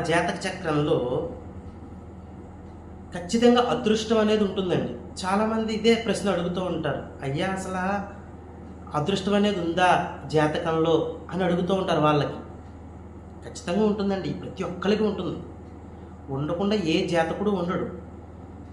జాతక చక్రంలో ఖచ్చితంగా అదృష్టం అనేది ఉంటుందండి. చాలామంది ఇదే ప్రశ్న అడుగుతూ ఉంటారు, అయ్యా అసలు అదృష్టం అనేది ఉందా జాతకంలో అని అడుగుతూ ఉంటారు. వాళ్ళకి ఖచ్చితంగా ఉంటుందండి, ప్రతి ఒక్కరికి ఉంటుంది. ఉండకుండా ఏ జాతకుడు ఉండడు.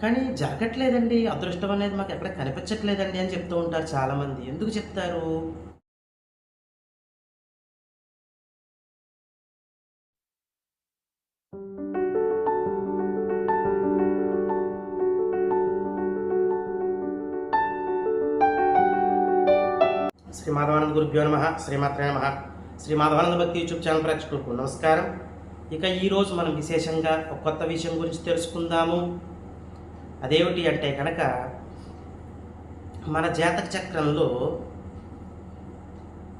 కానీ జరగట్లేదండి, అదృష్టం అనేది మాకు ఎక్కడ కనిపించట్లేదండి అని చెప్తూ ఉంటారు చాలామంది. ఎందుకు చెప్తారు? శ్రీ మాధవానంద గురుభ్యో నమః, శ్రీమాత్రే నమః. శ్రీ మాధవానంద భక్తి యూట్యూబ్ ఛానల్ ప్రేక్షకులకు నమస్కారం. ఇక ఈరోజు మనం విశేషంగా ఒక కొత్త విషయం గురించి తెలుసుకుందాము. అదేమిటి అంటే కనుక, మన జాతక చక్రంలో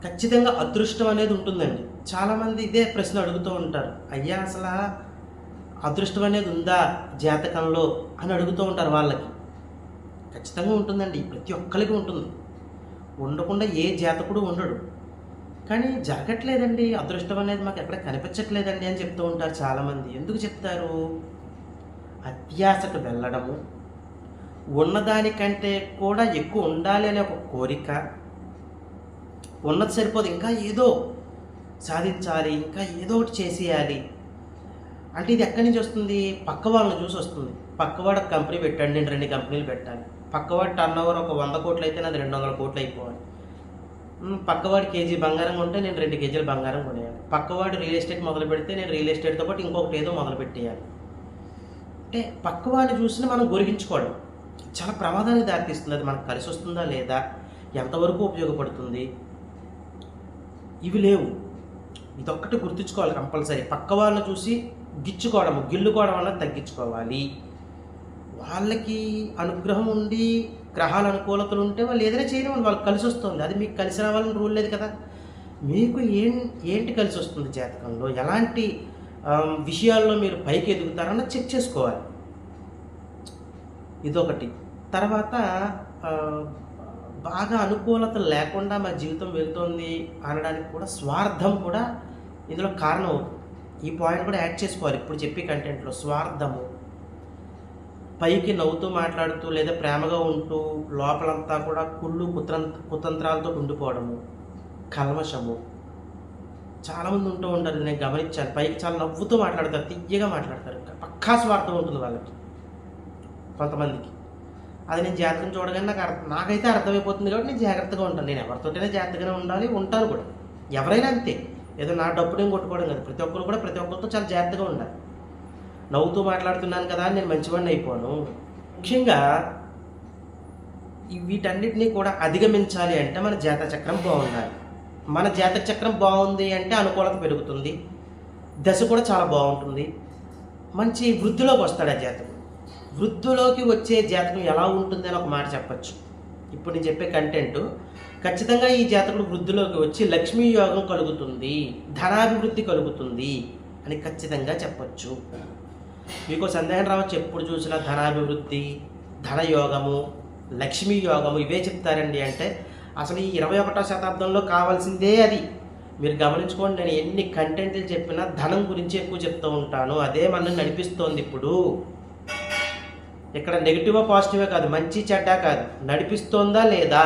ఖచ్చితంగా అదృష్టం అనేది ఉంటుందండి. చాలామంది ఇదే ప్రశ్న అడుగుతూ ఉంటారు, అయ్యా అసలు అదృష్టం అనేది ఉందా జాతకంలో అని అడుగుతూ ఉంటారు. వాళ్ళకి ఖచ్చితంగా ఉంటుందండి, ప్రతి ఒక్కరికి ఉంటుంది. ఉండకుండా ఏ జాతకుడు ఉండడు. కానీ జరగట్లేదండి, అదృష్టం అనేది మాకు ఎక్కడ కనిపించట్లేదండి అని చెప్తూ ఉంటారు చాలామంది. ఎందుకు చెప్తారు? అత్యాశకు వెళ్ళడము, ఉన్నదానికంటే కూడా ఎక్కువ ఉండాలి అనే ఒక కోరిక, ఉన్నది సరిపోదు ఇంకా ఏదో సాధించాలి, ఇంకా ఏదో ఒకటి చేసేయాలి అంటే ఇది ఎక్కడి నుంచి వస్తుంది? పక్క వాళ్ళని చూసి వస్తుంది. పక్కవాడు ఒక కంపెనీ పెట్టాడు, నేను 2 కంపెనీలు పెట్టాలి. పక్కవాడు టర్న్ ఓవర్ ఒక 100 కోట్లు అయితే నాది 200 కోట్లు అయిపోవాలి. పక్కవాడు కేజీ బంగారం కొంటే నేను 2 కేజీలు బంగారం కొనేయాలి. పక్కవాడు రియల్ ఎస్టేట్ మొదలు పెడితే నేను రియల్ ఎస్టేట్తో పాటు ఇంకొకటి ఏదో మొదలు పెట్టేయాలి. అంటే పక్కవాడిని చూసి మనం గొరిగించుకోవడం చాలా ప్రమాదానికి దారితీస్తుంది. అది మనకు కలిసి వస్తుందా లేదా, ఎంతవరకు ఉపయోగపడుతుంది, ఇవి లేవు. ఇదొక్కటి గుర్తుంచుకోవాలి కంపల్సరీ. పక్క వాళ్ళని చూసి గిల్లుకోవడం అన్నది తగ్గించుకోవాలి. వాళ్ళకి అనుగ్రహం ఉండి గ్రహాల అనుకూలతలు ఉంటే వాళ్ళు ఏదైనా చేయడం వాళ్ళకి కలిసి వస్తుంది. అది మీకు కలిసి రావాలని రూల్ లేదు కదా. మీకు ఏంటి కలిసి వస్తుంది జాతకంలో, ఎలాంటి విషయాల్లో మీరు పైకి ఎదుగుతారన్న చెక్ చేసుకోవాలి. ఇదొకటి. తర్వాత బాగా అనుకూలత లేకుండా మా జీవితం వెళ్తుంది అనడానికి కూడా స్వార్థం కూడా ఇందులో కారణం అవుతుంది. ఈ పాయింట్ కూడా యాడ్ చేసుకోవాలి ఇప్పుడు చెప్పే కంటెంట్లో. స్వార్థము, పైకి నవ్వుతూ మాట్లాడుతూ లేదా ప్రేమగా ఉంటూ లోపలంతా కూడా కుళ్ళు కుతంత్రాలతో ఉండిపోవడము, కల్మషము. చాలామంది ఉంటూ ఉంటారు, నేను గమనించాను. పైకి చాలా నవ్వుతూ మాట్లాడతారు, తియ్యగా మాట్లాడతారు, పక్కా స్వార్థం ఉంటుంది వాళ్ళకి కొంతమందికి. అది నేను జాతకం చూడగానే నాకైతే అర్థమైపోతుంది కాబట్టి నేను జాగ్రత్తగా ఉంటాను. నేను ఎవరితోటైనా జాగ్రత్తగానే ఉంటాను కూడా. ఎవరైనా అంతే, ఏదో నా డబ్బు నేను కొట్టుకోవడం కదా. ప్రతి ఒక్కరితో చాలా జాగ్రత్తగా ఉండాలి. నవ్వుతూ మాట్లాడుతున్నాను కదా అని నేను మంచివాడిని అయిపోను. ముఖ్యంగా వీటన్నిటినీ కూడా అధిగమించాలి అంటే మన జాతక చక్రం బాగుండాలి. మన జాతక చక్రం బాగుంది అంటే అనుకూలత పెరుగుతుంది, దశ కూడా చాలా బాగుంటుంది, మంచి వృద్ధిలోకి వస్తాడు ఆ జాతకం. వృద్ధిలోకి వచ్చే జాతకం ఎలా ఉంటుంది అని ఒక మాట చెప్పచ్చు. ఇప్పుడు నేను చెప్పే కంటెంట్ ఖచ్చితంగా ఈ జాతకుడు వృద్ధిలోకి వచ్చి లక్ష్మీ యోగం కలుగుతుంది, ధనాభివృద్ధి కలుగుతుంది అని ఖచ్చితంగా చెప్పచ్చు. మీకు సందేహం రావచ్చు, ఎప్పుడు చూసినా ధనాభివృద్ధి, ధనయోగము, లక్ష్మీ యోగము ఇవే చెప్తారండి అంటే అసలు ఈ 21వ శతాబ్దంలో కావాల్సిందే అది. మీరు గమనించుకోండి, నేను ఎన్ని కంటెంట్లు చెప్పినా ధనం గురించి ఎక్కువ చెప్తూ ఉంటాను. అదే మనల్ని నడిపిస్తోంది. ఇప్పుడు ఇక్కడ నెగిటివా పాజిటివే కాదు, మంచి చెడ్డ కాదు, నడిపిస్తోందా లేదా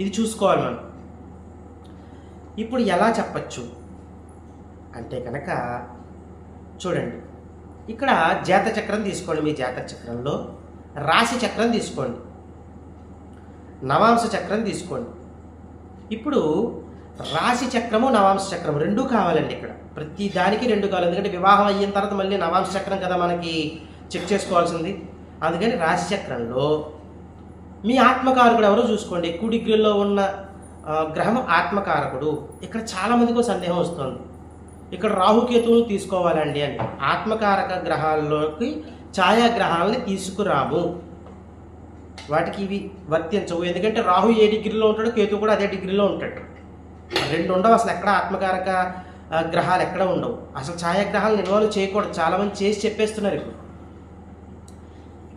ఇది చూసుకోవాలి మనం. ఇప్పుడు ఎలా చెప్పచ్చు అంటే కనుక చూడండి, ఇక్కడ జాతక చక్రం తీసుకోండి. మీ జాతక చక్రంలో రాశి చక్రం తీసుకోండి, నవాంశ చక్రం తీసుకోండి. ఇప్పుడు రాశి చక్రము నవాంశ చక్రం రెండూ కావాలండి. ఇక్కడ ప్రతి దానికి 2 కావాలి. ఎందుకంటే వివాహం అయిన తర్వాత మళ్ళీ నవాంశ చక్రం కదా మనకి చెక్ చేసుకోవాల్సింది. అందుకని రాశి చక్రంలో మీ ఆత్మకారకుడు ఎవరో చూసుకోండి. ఎక్కువ డిగ్రీలో ఉన్న గ్రహం ఆత్మకారకుడు. ఇక్కడ చాలామందికి సందేహం వస్తుంది, ఇక్కడ రాహుకేతువులు తీసుకోవాలండి అని. ఆత్మకారక గ్రహాల్లోకి ఛాయాగ్రహాలని తీసుకురాము, వాటికి ఇవి వర్తించవు. ఎందుకంటే రాహు ఏ డిగ్రీలో ఉంటాడో కేతు కూడా అదే డిగ్రీలో ఉంటాడు. 2 ఉండవు అసలు. ఎక్కడ ఆత్మకారక గ్రహాలు ఎక్కడ ఉండవు. అసలు ఛాయాగ్రహాలను ఇన్వాల్వ్ చేయకూడదు. చాలామంది చేసి చెప్పేస్తున్నారు. ఇప్పుడు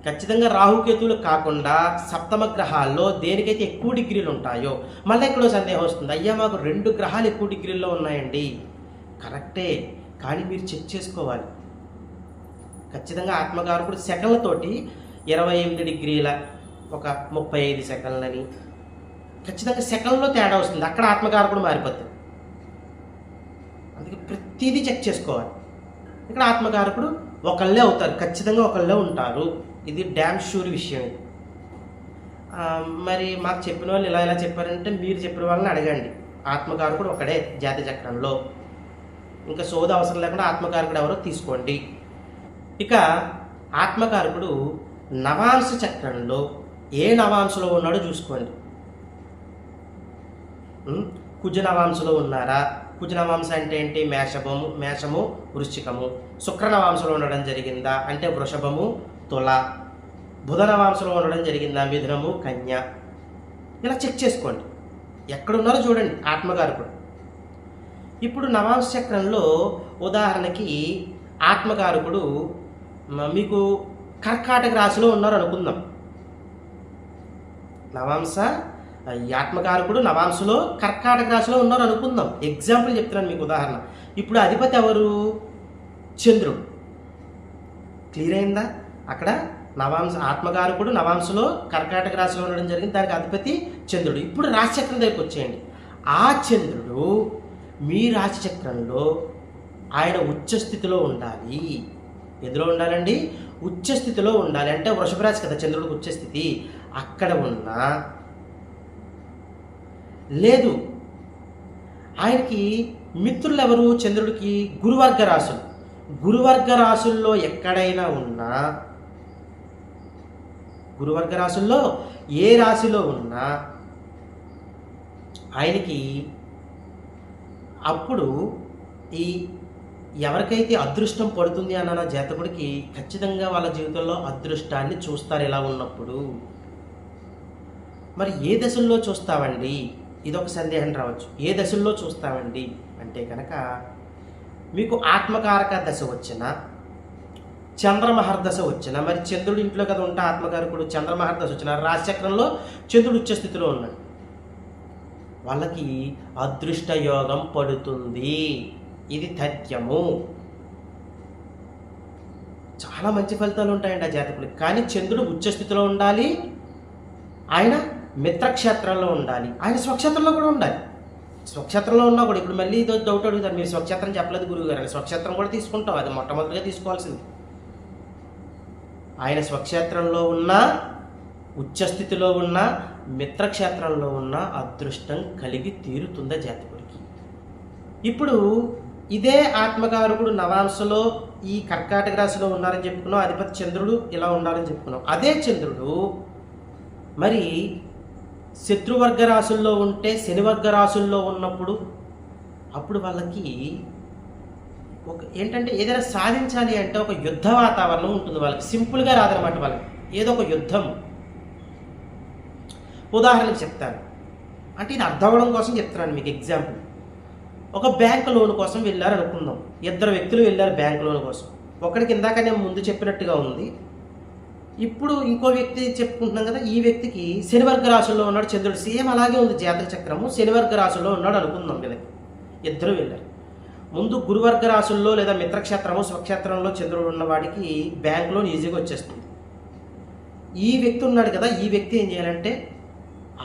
ఖచ్చితంగా రాహుకేతువులు కాకుండా సప్తమ గ్రహాల్లో దేనికైతే ఎక్కువ డిగ్రీలు ఉంటాయో, మళ్ళీ ఎక్కడో సందేహం వస్తుంది, అయ్యా మాకు 2 గ్రహాలు ఎక్కువ డిగ్రీల్లో ఉన్నాయండి. కరెక్టే, కానీ మీరు చెక్ చేసుకోవాలి. ఖచ్చితంగా ఆత్మకారకుడు సెకండ్లతోటి 28 డిగ్రీల ఒక 35 సెకండ్లని ఖచ్చితంగా సెకండ్లో తేడా వస్తుంది. అక్కడ ఆత్మకారకుడు మారిపోతుంది. అందుకే ప్రతిదీ చెక్ చేసుకోవాలి. ఇక్కడ ఆత్మకారకుడు ఒకళ్ళే అవుతారు, ఖచ్చితంగా ఒకళ్ళే ఉంటారు. ఇది డ్యామ్ షూర్ విషయం. ఇది మరి మాకు చెప్పిన వాళ్ళు ఇలా చెప్పారంటే మీరు చెప్పిన వాళ్ళని అడగండి. ఆత్మకారకుడు ఒకడే జాతి చక్రంలో. ఇంకా సోద అవసరం లేకుండా ఆత్మకారకుడు ఎవరో తీసుకోండి. ఇక ఆత్మకారకుడు నవాంశ చక్రంలో ఏ నవాంశలో ఉన్నాడో చూసుకోండి. కుజ నవాంశలో ఉన్నారా? కుజ నవాంశ అంటే ఏంటి? మేషము వృశ్చికము. శుక్ర నవాంశలో ఉండడం జరిగిందా అంటే వృషభము తుల. బుధ నవాంశలో ఉండడం జరిగిందా? మిథునము కన్య. ఇలా చెక్ చేసుకోండి. ఎక్కడున్నారో చూడండి ఆత్మకారకుడు. ఇప్పుడు నవాంశ చక్రంలో ఉదాహరణకి ఆత్మకారకుడు మీకు కర్కాటక రాశిలో ఉన్నారు అనుకుందాం. ఆత్మకారకుడు నవాంశలో కర్కాటక రాశిలో ఉన్నారు అనుకుందాం. ఎగ్జాంపుల్ చెప్తున్నాను మీకు ఉదాహరణ. ఇప్పుడు అధిపతి ఎవరు? చంద్రుడు. క్లియర్ అయిందా? అక్కడ ఆత్మకారకుడు నవాంశలో కర్కాటక రాశిలో ఉండడం జరిగింది. దానికి అధిపతి చంద్రుడు. ఇప్పుడు రాశిచక్రం దగ్గరికి వచ్చేయండి. ఆ చంద్రుడు మీ రాశిచక్రంలో ఆయన ఉచ్చస్థితిలో ఉండాలి. ఎందులో ఉండాలండి? ఉచ్చస్థితిలో ఉండాలి. అంటే వృషభ రాశి కదా చంద్రుడికి ఉచ్చస్థితి. అక్కడ ఉన్నా లేదు. ఆయనకి మిత్రులు ఎవరు? చంద్రుడికి గురువర్గ రాశులు. గురువర్గ రాశుల్లో ఎక్కడైనా ఉన్నా, గురువర్గ రాశుల్లో ఏ రాశిలో ఉన్నా ఆయనకి అప్పుడు ఈ ఎవరికైతే అదృష్టం పడుతుంది అన్న జాతకుడికి ఖచ్చితంగా వాళ్ళ జీవితంలో అదృష్టాన్ని చూస్తారు. ఇలా ఉన్నప్పుడు మరి ఏ దశల్లో చూస్తామండి? ఇదొక సందేహం రావచ్చు. ఏ దశల్లో చూస్తామండి అంటే కనుక మీకు ఆత్మకారక దశ వచ్చిన, చంద్రమహర్దశ వచ్చిన, మరి చంద్రుడి ఇంట్లో కదా ఉంటా ఆత్మకారకుడు. చంద్రమహర్దశ వచ్చిన రాశిచక్రంలో చంద్రుడు ఉచ్చస్థితిలో ఉన్నాడు. వాళ్ళకి అదృష్ట యోగం పడుతుంది. ఇది తథ్యము. చాలా మంచి ఫలితాలు ఉంటాయండి ఆ జాతకుడికి. కానీ చంద్రుడు ఉచ్చస్థితిలో ఉండాలి. ఆయన మిత్రక్షేత్రంలో ఉండాలి. ఆయన స్వక్షేత్రంలో కూడా ఉండాలి. స్వక్షేత్రంలో ఉన్నా కూడా ఇప్పుడు మళ్ళీ ఇదో డౌట్ అడుగుతారు, మీరు స్వక్షేత్రం చెప్పలేదు గురువు గారు. స్వక్షేత్రం కూడా తీసుకుంటాం, అది మొట్టమొదటిగా తీసుకోవాల్సింది. ఆయన స్వక్షేత్రంలో ఉన్న, ఉచ్చస్థితిలో ఉన్న, మిత్రక్షేత్రంలో ఉన్న అదృష్టం కలిగి తీరుతుందా జాతకుడికి. ఇప్పుడు ఇదే ఆత్మకారకుడు నవాంశలో ఈ కర్కాటక రాశిలో ఉన్నారని చెప్పుకున్నాం. అధిపతి చంద్రుడు ఇలా ఉండాలని చెప్పుకున్నాం. అదే చంద్రుడు మరి శత్రువర్గ రాశుల్లో ఉంటే, శనివర్గ రాశుల్లో ఉన్నప్పుడు అప్పుడు వాళ్ళకి ఏంటంటే ఏదైనా సాధించాలి అంటే ఒక యుద్ధ వాతావరణం ఉంటుంది. వాళ్ళకి సింపుల్గా రాదనమాట. వాళ్ళకి ఏదో ఒక యుద్ధం. ఉదాహరణకు చెప్తాను, అంటే ఇది అర్థం అవ్వడం కోసం చెప్తున్నాను మీకు ఎగ్జాంపుల్. ఒక బ్యాంక్ లోన్ కోసం వెళ్ళారు అనుకుందాం. ఇద్దరు వ్యక్తులు వెళ్ళారు బ్యాంక్ లోన్ కోసం. ఒకరికి ఇందాక నేను ముందు చెప్పినట్టుగా ఉంది. ఇప్పుడు ఇంకో వ్యక్తి చెప్పుకుంటున్నాం కదా, ఈ వ్యక్తికి శనివర్గ రాశుల్లో ఉన్నాడు చంద్రుడు. సేమ్ అలాగే ఉంది జాతక చక్రము. శనివర్గ రాశుల్లో ఉన్నాడు అనుకుందాం. వీళ్ళకి ఇద్దరు వెళ్ళారు. ముందు గురువర్గ రాశుల్లో లేదా మిత్రక్షేత్రము స్వక్షేత్రంలో చంద్రుడు ఉన్నవాడికి బ్యాంక్ లోన్ ఈజీగా వచ్చేస్తుంది. ఈ వ్యక్తి ఉన్నాడు కదా, ఈ వ్యక్తి ఏం చేయాలంటే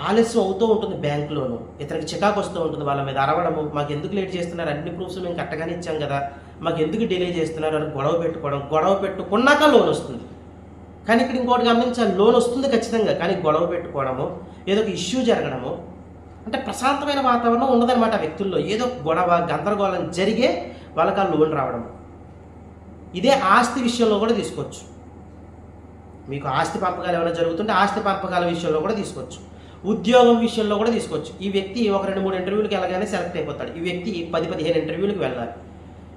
ఆలస్యం అవుతూ ఉంటుంది బ్యాంక్ లోను. ఇతనికి చికాకు వస్తూ ఉంటుంది. వాళ్ళ మీద అరవడము, మాకు ఎందుకు లేట్ చేస్తున్నారు, అన్ని ప్రూఫ్స్ మేము కట్టగానే ఇచ్చాం కదా, మాకు ఎందుకు డిలే చేస్తున్నారు అని గొడవ పెట్టుకున్నాక లోన్ వస్తుంది. కానీ ఇక్కడ ఇంకోటి గమనించాలి, లోన్ వస్తుంది ఖచ్చితంగా, కానీ గొడవ పెట్టుకోవడము, ఏదో ఒక ఇష్యూ జరగడము, అంటే ప్రశాంతమైన వాతావరణం ఉండదన్నమాట ఆ వ్యక్తుల్లో. ఏదో గొడవ గందరగోళం జరిగే వాళ్ళకి ఆ లోన్ రావడం. ఇదే ఆస్తి విషయంలో కూడా తీసుకోవచ్చు. మీకు ఆస్తి పంపకాలు ఏమైనా జరుగుతుంటే ఆస్తి పంపకాల విషయంలో కూడా తీసుకోవచ్చు. ఉద్యోగం విషయంలో కూడా తీసుకోవచ్చు. ఈ వ్యక్తి ఒక 2-3 ఇంటర్వ్యూలకు వెళ్ళగానే సెలెక్ట్ అయిపోతాడు. ఈ వ్యక్తి 10-15 ఇంటర్వ్యూలకు వెళ్ళాలి.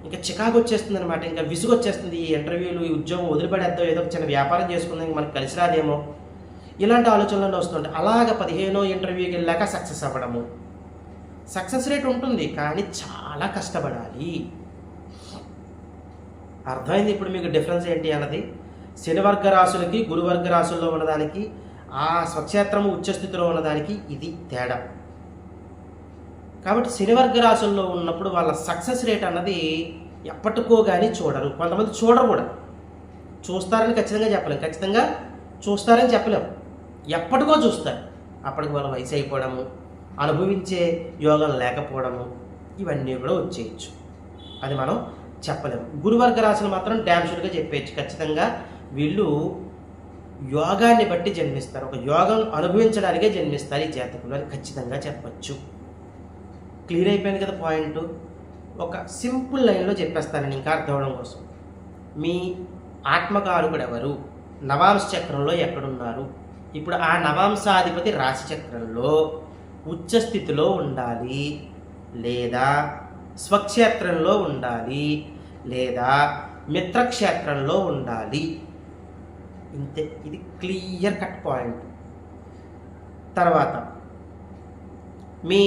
ఇంకా చికాకు వచ్చేస్తుంది అనమాట. ఇంకా విసుగు వచ్చేస్తుంది. ఈ ఇంటర్వ్యూలు, ఈ ఉద్యోగం వదిలిపడేద్దాం, ఏదో ఒక చిన్న వ్యాపారం చేసుకుందాం, మనకు కలిసి రాదేమో, ఇలాంటి ఆలోచనలు వస్తుంటాయి. అలాగ 15 ఇంటర్వ్యూకి వెళ్ళాక సక్సెస్ అవ్వడము. సక్సెస్ రేట్ ఉంటుంది, కానీ చాలా కష్టపడాలి. అర్థమైంది ఇప్పుడు మీకు డిఫరెన్స్ ఏంటి అన్నది. శనివర్గ రాశులకి గురువర్గ రాశుల్లో ఉన్నదానికి, ఆ స్వక్షేత్రము ఉచ్చస్థితిలో ఉన్నదానికి ఇది తేడా. కాబట్టి శనివర్గ రాశుల్లో ఉన్నప్పుడు వాళ్ళ సక్సెస్ రేట్ అన్నది ఎప్పటికో కానీ చూడరు. కొంతమంది చూడరు కూడా. చూస్తారని ఖచ్చితంగా చెప్పలేం. ఖచ్చితంగా చూస్తారని చెప్పలేం. ఎప్పటికో చూస్తారు. అప్పటికి వాళ్ళ వయసు అయిపోవడము, అనుభవించే యోగం లేకపోవడము, ఇవన్నీ కూడా వచ్చేయచ్చు. అది మనం చెప్పలేము. గురువర్గ రాశులు మాత్రం డ్యామ్షూర్గా చెప్పేయచ్చు. ఖచ్చితంగా వీళ్ళు యోగాన్ని బట్టి జన్మిస్తారు. ఒక యోగం అనుభవించడానికే జన్మిస్తారు ఈ జాతకులు అని ఖచ్చితంగా చెప్పచ్చు. క్లియర్ అయిపోయింది కదా పాయింట్. ఒక సింపుల్ లైన్లో చెప్పేస్తానండి ఇంకా అర్థం అవడం కోసం. మీ ఆత్మకారకుడు ఎవరు, నవాంశ చక్రంలో ఎక్కడున్నారు? ఇప్పుడు ఆ నవాంశాధిపతి రాశి చక్రంలో ఉచ్చస్థితిలో ఉండాలి, లేదా స్వక్షేత్రంలో ఉండాలి, లేదా మిత్రక్షేత్రంలో ఉండాలి. ఇంతే. ఇది క్లియర్ కట్ పాయింట్. తర్వాత మీ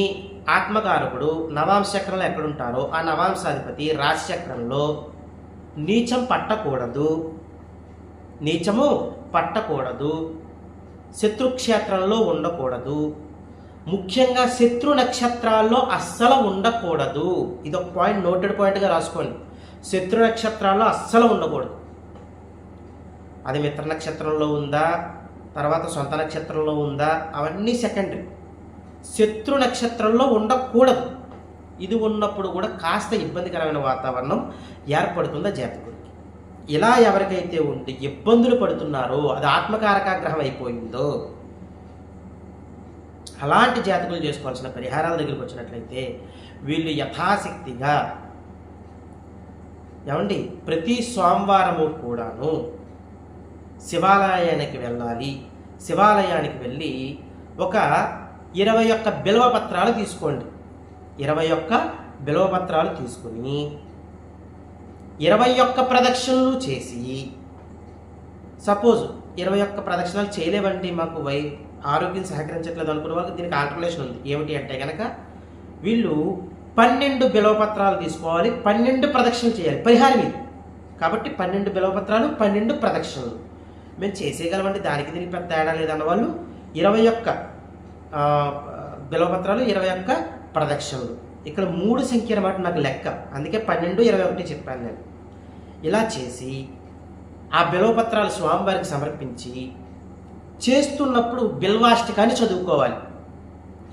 ఆత్మకారకుడు నవాంశ చక్రంలో ఎక్కడుంటారో ఆ నవాంశాధిపతి రాశి చక్రంలో నీచం పట్టకూడదు, నీచము పట్టకూడదు, శత్రుక్షేత్రంలో ఉండకూడదు, ముఖ్యంగా శత్రు నక్షత్రాల్లో అస్సలు ఉండకూడదు. ఇది ఒక పాయింట్, నోటెడ్ పాయింట్గా రాసుకోండి. శత్రు నక్షత్రాల్లో అస్సలు ఉండకూడదు. అది మిత్ర నక్షత్రంలో ఉందా, తర్వాత సొంత నక్షత్రంలో ఉందా, అవన్నీ సెకండరీ. శత్రు నక్షత్రంలో ఉండకూడదు. ఇది ఉన్నప్పుడు కూడా కాస్త ఇబ్బందికరమైన వాతావరణం ఏర్పడుతుందా జాతకుడికి. ఇలా ఎవరికైతే ఉండి ఇబ్బందులు పడుతున్నారో, అది ఆత్మకారక గ్రహం అయిపోయిందో, అలాంటి జాతకులు చేసుకోవాల్సిన పరిహారాల దగ్గరికి వచ్చినట్లయితే వీళ్ళు యథాశక్తిగా ఏమండి ప్రతి సోమవారము కూడాను శివాలయానికి వెళ్ళాలి. శివాలయానికి వెళ్ళి ఒక 21 బిల్వపత్రాలు తీసుకోండి. 21 బిల్వపత్రాలు తీసుకుని 21 ప్రదక్షిణలు చేసి, సపోజ్ 21 ప్రదక్షిణాలు చేయలేవండి, మాకు ఆరోగ్యం సహకరించట్లేదు అనుకునే వాళ్ళకి దీనికి ఆల్టర్నేషన్ ఉంది. ఏమిటి అంటే కనుక వీళ్ళు 12 బిల్వపత్రాలు తీసుకోవాలి, 12 ప్రదక్షిణలు చేయాలి. పరిహారం ఇది కాబట్టి 12 బిల్వపత్రాలు, 12 ప్రదక్షిణలు మేము చేసేయగలమండి, దానికి దీనికి పెద్ద తేడా లేదన్న వాళ్ళు 21 బిల్వపత్రాలు, 21 ప్రదక్షిణలు. ఇక్కడ 3 సంఖ్య అన్నమాట నాకు లెక్క, అందుకే 12, 21 చెప్పాను నేను. ఇలా చేసి ఆ బిల్వపత్రాలు స్వామివారికి సమర్పించి చేస్తున్నప్పుడు బిల్వాష్టకాన్ని చదువుకోవాలి.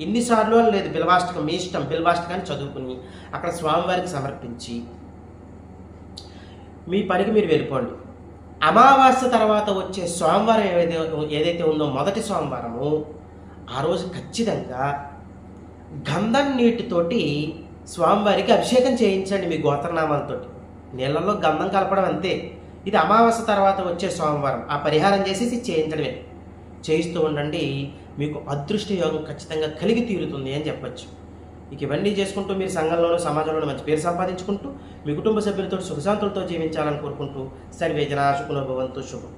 ఇన్నిసార్లు అని లేదు, బిల్వాష్టకం మీ ఇష్టం. బిల్వాష్టకాన్ని చదువుకుని అక్కడ స్వామివారికి సమర్పించి మీ పనికి మీరు వెళ్ళిపోండి. అమావాస్య తర్వాత వచ్చే సోమవారం ఏదైతే ఉందో మొదటి సోమవారము, ఆ రోజు ఖచ్చితంగా గంధం నీటితోటి స్వామివారికి అభిషేకం చేయించండి. మీ గోత్రనామాలతో నీళ్ళల్లో గంధం కలపడం అంతే. ఇది అమావాస్య తర్వాత వచ్చే సోమవారం. ఆ పరిహారం చేసేసి చేయించడమే. చేయిస్తూ ఉండండి, మీకు అదృష్ట యోగం ఖచ్చితంగా కలిగి తీరుతుంది అని చెప్పచ్చు. ఇక ఇవన్నీ చేసుకుంటూ మీరు సంఘంలోనూ సమాజంలోనూ మంచి పేరు సంపాదించుకుంటూ మీ కుటుంబ సభ్యులతో సుఖశాంతులతో జీవించాలని కోరుకుంటూ సర్వే జనా సుఖినో భవంతు. శుభం.